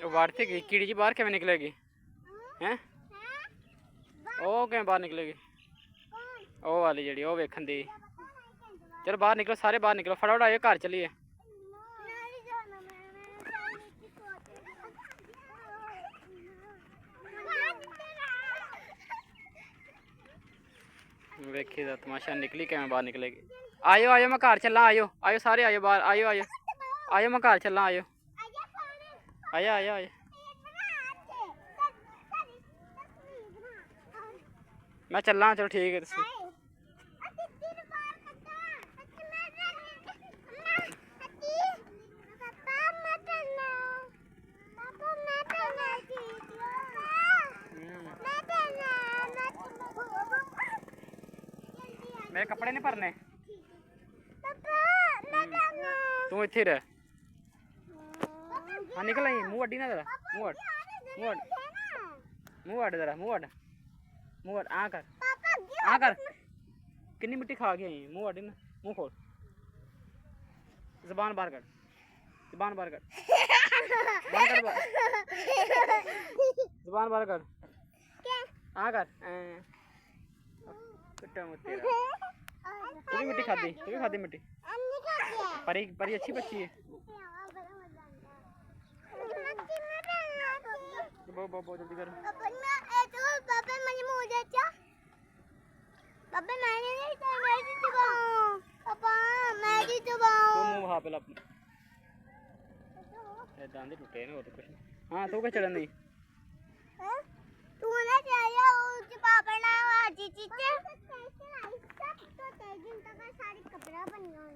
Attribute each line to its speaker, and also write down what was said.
Speaker 1: बाहर से गई कीड़ी जी बाहर किवें निकलेगी हैं ओ किवें बाहर निकलेगी ओ वाली जी ओ वेखन दी चलो बाहर निकलो सारे बाहर निकलो फटाफट आइए घर चलिए वेखी दा तमाशा निकली किवें बाहर निकलेगी आयो आयो मैं घर चला आयो आयो सारे आयो बाहर आयो आयो आयो मैं घर चला आयो आया आया आया मैं चलना चलो ठीक है तुसी मेरे कपड़े नहीं भरने तू इत्थे रह हाँ निकल आई मुँह अड्डी ना जरा मुँह अड मुँह अड मुँह अड जरा मुँह अड मुँह अड आ कर कितनी मिट्टी खा गई आई मुँह अड्डी ना मुँह खोल जबान बाहर कर जबान बाहर कर जबान बाहर कर आ कर कुट्टा मत तेरा तू भी मिट्टी खादी मिट्टी परी परी अच्छी बच्ची है बहुत जल्दी कर मुँह पे अपने दांत टूटे ना तो कुछ हाँ तो क्या चढ़न नहीं
Speaker 2: तू ना चाहिए उस पापा ना आज चीज़ तो तेजिन तक सारी कपड़ा बन गया